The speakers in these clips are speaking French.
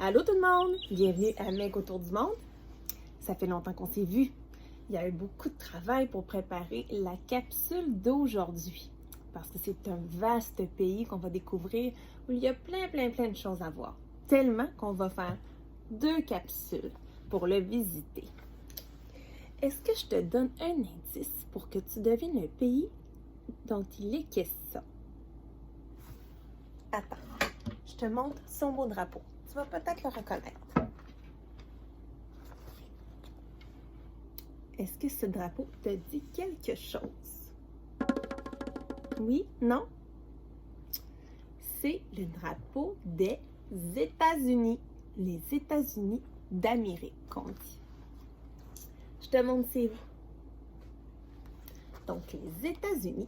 Allô tout le monde! Bienvenue à Meg autour du monde. Ça fait longtemps qu'on s'est vu. Il y a eu beaucoup de travail pour préparer la capsule d'aujourd'hui. Parce que c'est un vaste pays qu'on va découvrir où il y a plein de choses à voir. Tellement qu'on va faire 2 capsules pour le visiter. Est-ce que je te donne un indice pour que tu devines le pays dont il est question? Attends, je te montre son beau drapeau. Tu vas peut-être le reconnaître. Est-ce que ce drapeau te dit quelque chose? Oui? Non? C'est le drapeau des États-Unis. Les États-Unis d'Amérique, qu'on dit. Je te montre c'est où. Donc, les États-Unis,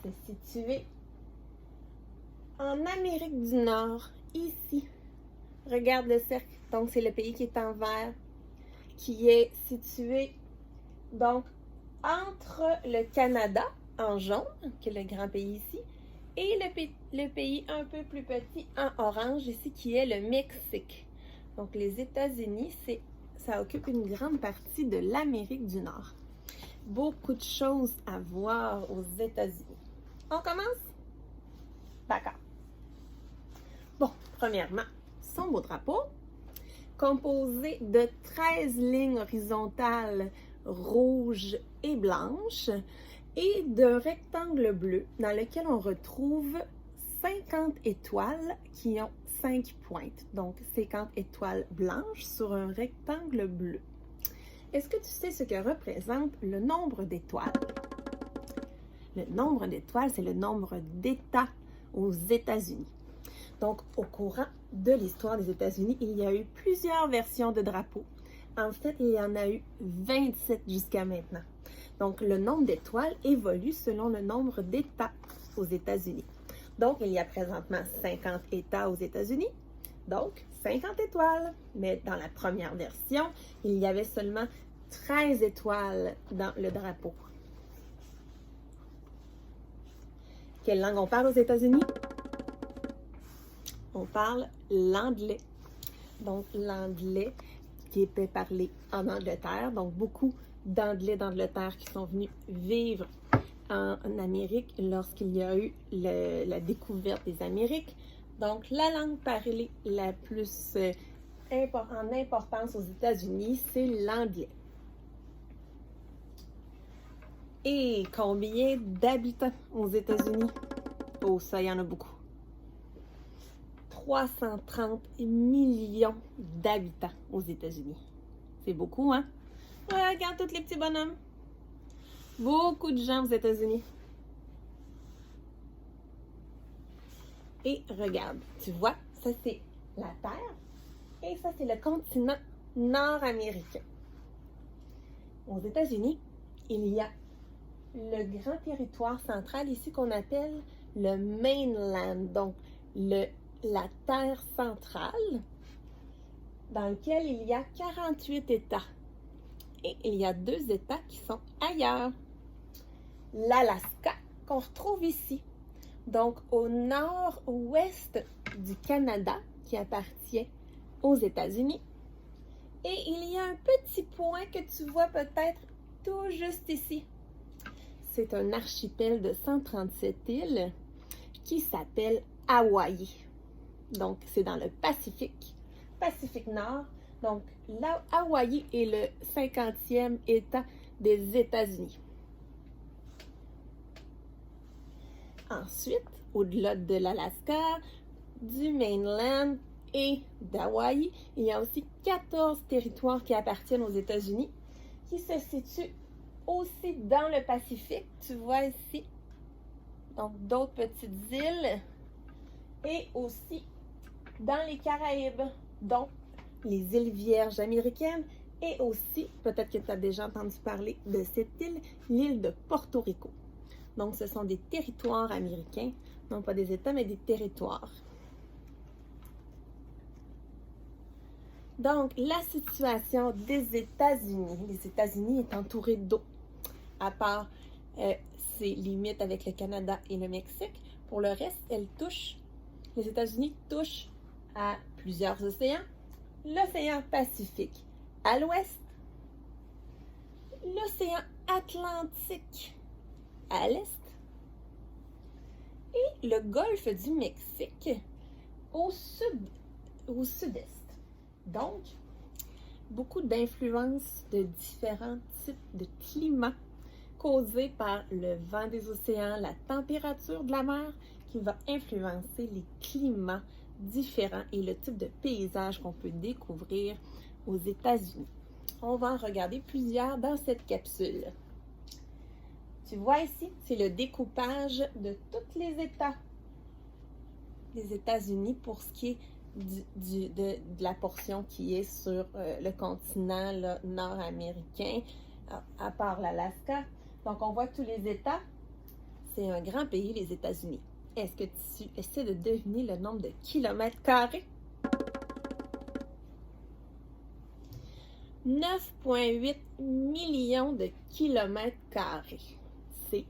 c'est situé en Amérique du Nord, ici. Regarde le cercle. Donc, c'est le pays qui est en vert, qui est situé, donc, entre le Canada, en jaune, qui est le grand pays ici, et le pays un peu plus petit, en orange, ici, qui est le Mexique. Donc, les États-Unis, ça occupe une grande partie de l'Amérique du Nord. Beaucoup de choses à voir aux États-Unis. On commence? D'accord. Bon, premièrement, son beau drapeau, composé de 13 lignes horizontales rouges et blanches et d'un rectangle bleu dans lequel on retrouve 50 étoiles qui ont 5 pointes. Donc, 50 étoiles blanches sur un rectangle bleu. Est-ce que tu sais ce que représente le nombre d'étoiles? Le nombre d'étoiles, c'est le nombre d'États aux États-Unis. Donc, au courant de l'histoire des États-Unis, il y a eu plusieurs versions de drapeaux. En fait, il y en a eu 27 jusqu'à maintenant. Donc, le nombre d'étoiles évolue selon le nombre d'États aux États-Unis. Donc, il y a présentement 50 États aux États-Unis. Donc, 50 étoiles. Mais dans la première version, il y avait seulement 13 étoiles dans le drapeau. Quelle langue on parle aux États-Unis? On parle l'anglais. Donc, l'anglais qui était parlé en Angleterre. Donc, beaucoup d'Anglais d'Angleterre qui sont venus vivre en Amérique lorsqu'il y a eu la découverte des Amériques. Donc, la langue parlée la plus en importance aux États-Unis, c'est l'anglais. Et combien d'habitants aux États-Unis? Oh, ça, il y en a beaucoup. 330 millions d'habitants aux États-Unis. C'est beaucoup, hein? Ouais, regarde tous les petits bonhommes. Beaucoup de gens aux États-Unis. Et regarde, tu vois, ça c'est la Terre et ça c'est le continent nord-américain. Aux États-Unis, il y a le grand territoire central ici qu'on appelle le mainland, donc la terre centrale, dans lequel il y a 48 États. Et il y a 2 États qui sont ailleurs. L'Alaska, qu'on retrouve ici, donc au nord-ouest du Canada, qui appartient aux États-Unis. Et il y a un petit point que tu vois peut-être tout juste ici. C'est un archipel de 137 îles qui s'appelle Hawaï. Donc, c'est dans le Pacifique Nord. Donc, là, Hawaï est le 50e État des États-Unis. Ensuite, au-delà de l'Alaska, du mainland et d'Hawaï, il y a aussi 14 territoires qui appartiennent aux États-Unis qui se situent aussi dans le Pacifique. Tu vois ici, donc d'autres petites îles et aussi dans les Caraïbes, dont les îles Vierges américaines et aussi, peut-être que tu as déjà entendu parler de cette île, l'île de Porto Rico. Donc, ce sont des territoires américains, non pas des États, mais des territoires. Donc, la situation des États-Unis. Les États-Unis est entourés d'eau, à part ses limites avec le Canada et le Mexique. Pour le reste, les États-Unis touchent à plusieurs océans, l'océan Pacifique à l'ouest, l'océan Atlantique à l'est et le golfe du Mexique au sud-est. Donc, beaucoup d'influences de différents types de climats causés par le vent des océans, la température de la mer qui va influencer les climats différents et le type de paysage qu'on peut découvrir aux États-Unis. On va en regarder plusieurs dans cette capsule. Tu vois ici, c'est le découpage de tous les États des États-Unis pour ce qui est de la portion qui est sur le continent nord-américain, à part l'Alaska. Donc, on voit tous les États. C'est un grand pays, les États-Unis. Est-ce que tu essaies de deviner le nombre de kilomètres carrés? 9,8 millions de kilomètres carrés. C'est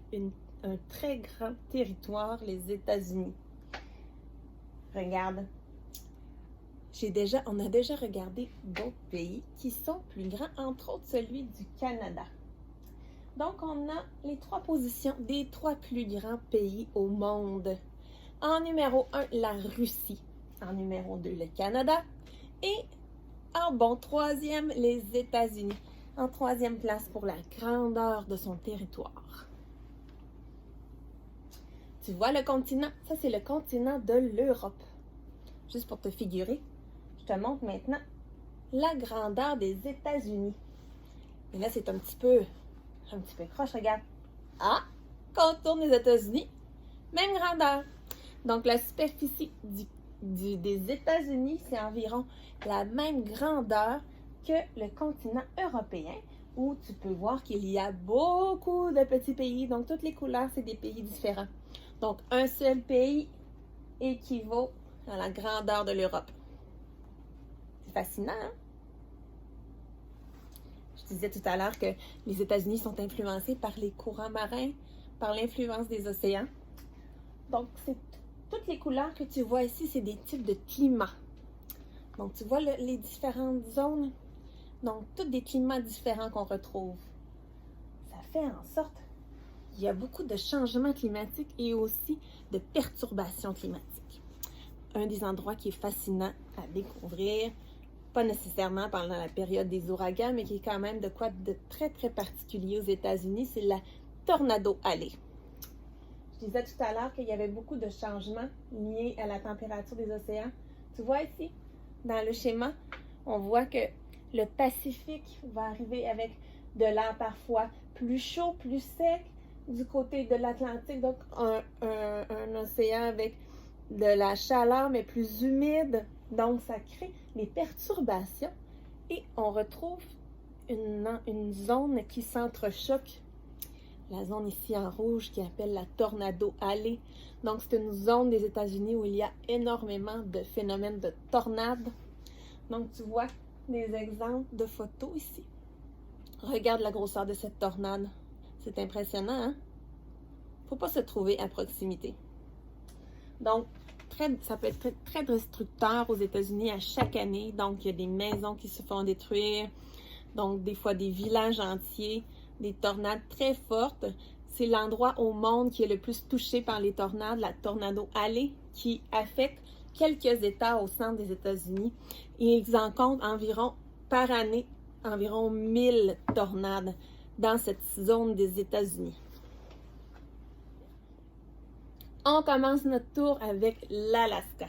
un très grand territoire, les États-Unis. Regarde. On a déjà regardé d'autres pays qui sont plus grands, entre autres celui du Canada. Donc, on a les 3 positions des 3 plus grands pays au monde. En numéro 1, la Russie. En numéro 2, le Canada. Et en bon 3e, les États-Unis. En 3e place pour la grandeur de son territoire. Tu vois le continent? Ça, c'est le continent de l'Europe. Juste pour te figurer, je te montre maintenant la grandeur des États-Unis. Et là, c'est un petit peu croche, regarde. Ah, contourne des États-Unis, même grandeur. Donc, la superficie des États-Unis, c'est environ la même grandeur que le continent européen, où tu peux voir qu'il y a beaucoup de petits pays. Donc, toutes les couleurs, c'est des pays différents. Donc, un seul pays équivaut à la grandeur de l'Europe. C'est fascinant, hein? Je disais tout à l'heure que les États-Unis sont influencés par les courants marins, par l'influence des océans. Donc, toutes les couleurs que tu vois ici, c'est des types de climats. Donc, tu vois les différentes zones. Donc, tous des climats différents qu'on retrouve. Ça fait en sorte qu'il y a beaucoup de changements climatiques et aussi de perturbations climatiques. Un des endroits qui est fascinant à découvrir, pas nécessairement pendant la période des ouragans, mais qui est quand même de quoi de très, très particulier aux États-Unis, c'est la Tornado Alley. Je disais tout à l'heure qu'il y avait beaucoup de changements liés à la température des océans. Tu vois ici, dans le schéma, on voit que le Pacifique va arriver avec de l'air parfois plus chaud, plus sec, du côté de l'Atlantique, donc un océan avec de la chaleur, mais plus humide. Donc, ça crée des perturbations et on retrouve une zone qui s'entrechoque. La zone ici en rouge qui appelle la Tornado Alley. Donc, c'est une zone des États-Unis où il y a énormément de phénomènes de tornades. Donc, tu vois des exemples de photos ici. Regarde la grosseur de cette tornade. C'est impressionnant, hein? Faut pas se trouver à proximité. Donc, ça peut être très destructeur aux États-Unis à chaque année. Donc, il y a des maisons qui se font détruire. Donc, des fois, des villages entiers, des tornades très fortes. C'est l'endroit au monde qui est le plus touché par les tornades, la Tornado Alley, qui affecte quelques États au centre des États-Unis. Et ils en comptent environ, par année, environ 1000 tornades dans cette zone des États-Unis. On commence notre tour avec l'Alaska.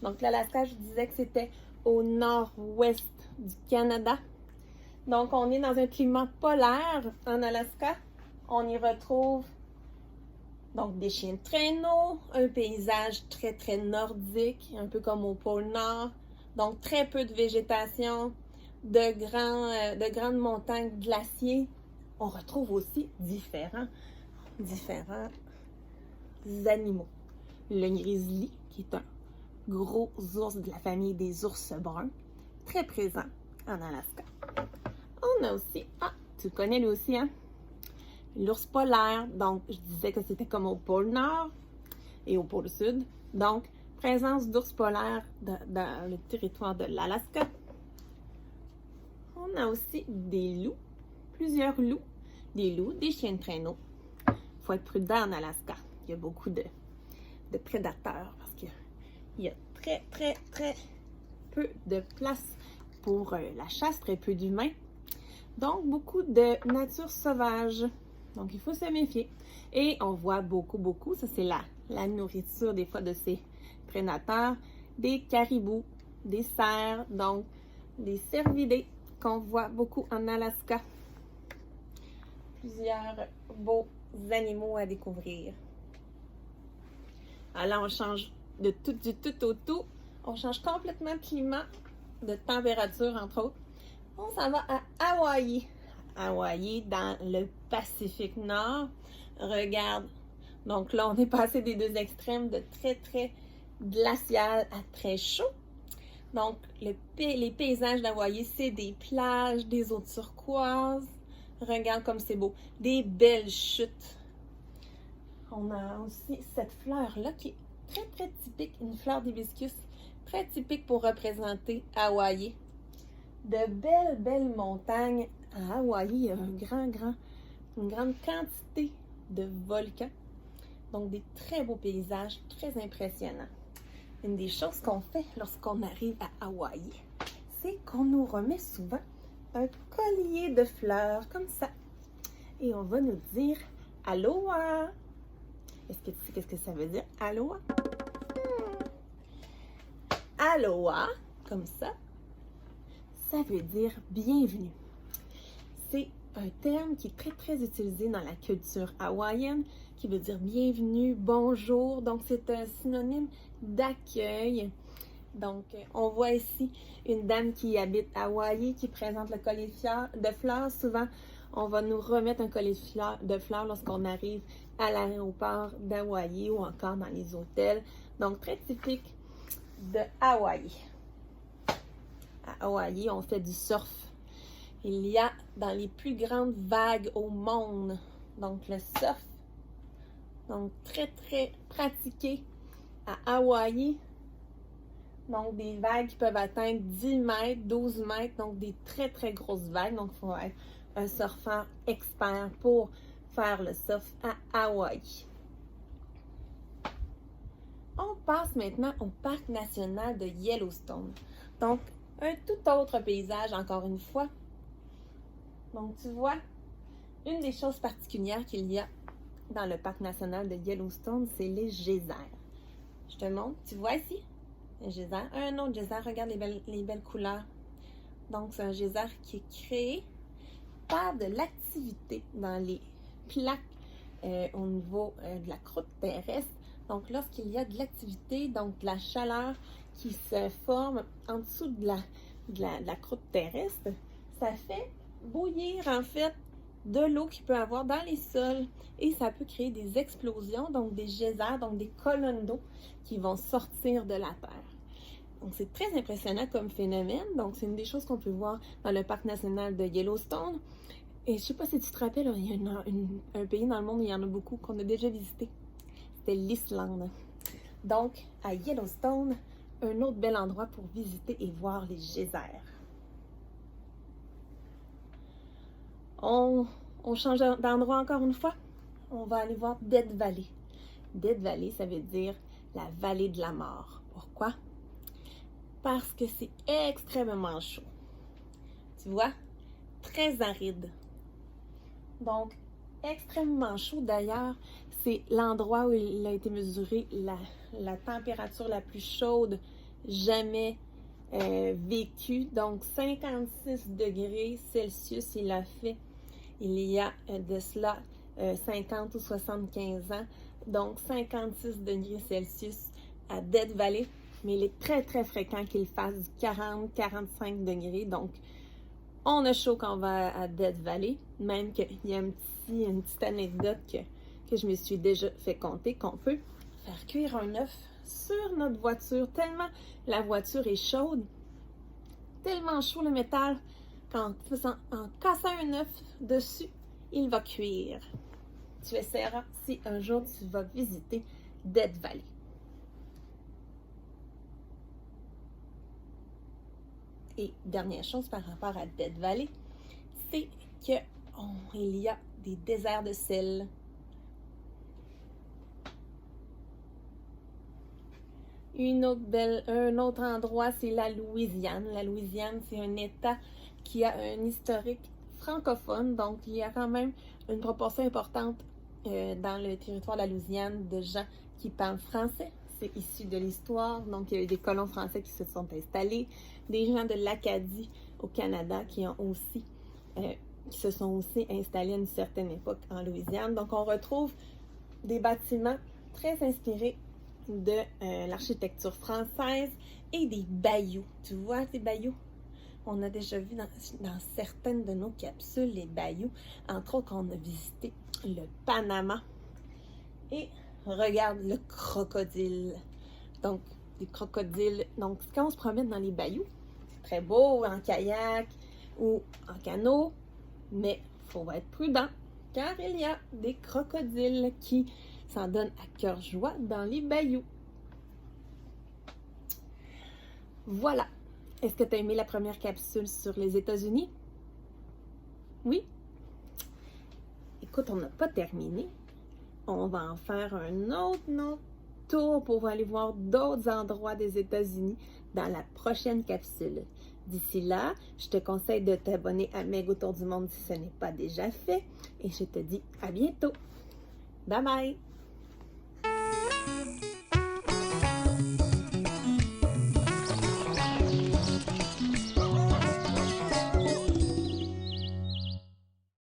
Donc, l'Alaska, je disais que c'était au nord-ouest du Canada. Donc, on est dans un climat polaire en Alaska. On y retrouve donc des chiens de traîneau, un paysage très, très nordique, un peu comme au pôle Nord. Donc, très peu de végétation, de grandes montagnes glaciers. On retrouve aussi différents animaux. Le grizzly, qui est un gros ours de la famille des ours bruns, très présent en Alaska. On a aussi, tu le connais lui aussi, hein? L'ours polaire, donc je disais que c'était comme au pôle Nord et au pôle Sud. Donc, présence d'ours polaires dans le territoire de l'Alaska. On a aussi des loups, plusieurs loups, des chiens de traîneau. Il faut être prudent en Alaska. Il y a beaucoup de prédateurs parce qu'il y a très peu de place pour la chasse, très peu d'humains. Donc, beaucoup de nature sauvage. Donc, il faut se méfier. Et on voit beaucoup, ça c'est la nourriture des fois de ces prédateurs, des caribous, des cerfs, donc des cervidés qu'on voit beaucoup en Alaska. Plusieurs beaux animaux à découvrir. Alors, on change du tout au tout. On change complètement de climat, de température, entre autres. On s'en va à Hawaï. Hawaï, dans le Pacifique Nord. Regarde. Donc là, on est passé des deux extrêmes de très glacial à très chaud. Donc, les paysages d'Hawaï, c'est des plages, des eaux turquoises. Regarde comme c'est beau. Des belles chutes. On a aussi cette fleur-là qui est très typique, une fleur d'hibiscus, très typique pour représenter Hawaï. De belles montagnes à Hawaï. Il y a une grande quantité de volcans. Donc, des très beaux paysages, très impressionnants. Une des choses qu'on fait lorsqu'on arrive à Hawaï, c'est qu'on nous remet souvent un collier de fleurs comme ça. Et on va nous dire « Aloha ». Est-ce que tu sais qu'est-ce que ça veut dire « Aloha » ? Aloha, comme ça, ça veut dire « bienvenue ». C'est un terme qui est très utilisé dans la culture hawaïenne, qui veut dire bienvenue, bonjour. Donc, c'est un synonyme d'accueil. Donc, on voit ici une dame qui habite à Hawaï, qui présente le collier de fleurs. Souvent, on va nous remettre un collier de fleurs lorsqu'on arrive à l'aéroport d'Hawaï ou encore dans les hôtels. Donc, très typique de Hawaï. À Hawaï, on fait du surf. Il y a dans les plus grandes vagues au monde. Donc, le surf. Donc, très pratiqué à Hawaï. Donc, des vagues qui peuvent atteindre 10 mètres, 12 mètres. Donc, des très grosses vagues. Donc, il faut être un surfeur expert pour faire le surf à Hawaï. On passe maintenant au parc national de Yellowstone. Donc, un tout autre paysage, encore une fois. Donc, tu vois, une des choses particulières qu'il y a dans le parc national de Yellowstone, c'est les geysers. Je te montre, tu vois ici, un geyser, un autre geyser, regarde les belles couleurs. Donc, c'est un geyser qui est créé par de l'activité dans les plaques au niveau de la croûte terrestre. Donc, lorsqu'il y a de l'activité, donc de la chaleur qui se forme en dessous de la croûte terrestre, ça fait bouillir en fait de l'eau qu'il peut avoir dans les sols et ça peut créer des explosions, donc des geysers, donc des colonnes d'eau qui vont sortir de la terre. Donc c'est très impressionnant comme phénomène, donc c'est une des choses qu'on peut voir dans le parc national de Yellowstone. Et je sais pas si tu te rappelles, il y a un pays dans le monde où il y en a beaucoup qu'on a déjà visité, c'était l'Islande. Donc à Yellowstone, un autre bel endroit pour visiter et voir les geysers. On change d'endroit encore une fois. On va aller voir Death Valley. Death Valley, ça veut dire la vallée de la mort. Pourquoi? Parce que c'est extrêmement chaud. Tu vois? Très aride. Donc, extrêmement chaud. D'ailleurs, c'est l'endroit où il a été mesuré la température la plus chaude jamais vécue. Donc, 56 degrés Celsius, il a fait il y a de cela 50 ou 75 ans. Donc, 56 degrés Celsius à Death Valley. Mais il est très fréquent qu'il fasse du 40-45 degrés. Donc, on a chaud quand on va à Death Valley. Même qu'il y a une petite anecdote que je me suis déjà fait compter, qu'on peut faire cuire un œuf sur notre voiture. Tellement la voiture est chaude, tellement chaud le métal, qu'en cassant un œuf dessus, il va cuire. Tu essaieras si un jour tu vas visiter Death Valley. Et dernière chose par rapport à Death Valley, c'est qu'il y a des déserts de sel. Un autre endroit, c'est la Louisiane. La Louisiane, c'est un État qui a un historique francophone, donc il y a quand même une proportion importante dans le territoire de la Louisiane de gens qui parlent français. C'est issu de l'histoire, donc il y a eu des colons français qui se sont installés, des gens de l'Acadie au Canada qui se sont aussi installés à une certaine époque en Louisiane. Donc on retrouve des bâtiments très inspirés de l'architecture française et des bayous. Tu vois ces bayous? On a déjà vu dans certaines de nos capsules les bayous. Entre autres, on a visité le Panama. Et regarde le crocodile. Donc, des crocodiles. Donc, quand on se promène dans les bayous, c'est très beau en kayak ou en canot, mais il faut être prudent car il y a des crocodiles qui s'en donnent à cœur joie dans les bayous. Voilà. Est-ce que tu as aimé la première capsule sur les États-Unis? Oui? Écoute, on n'a pas terminé. On va en faire un autre tour pour aller voir d'autres endroits des États-Unis dans la prochaine capsule. D'ici là, je te conseille de t'abonner à Meg autour du monde si ce n'est pas déjà fait. Et je te dis à bientôt. Bye bye!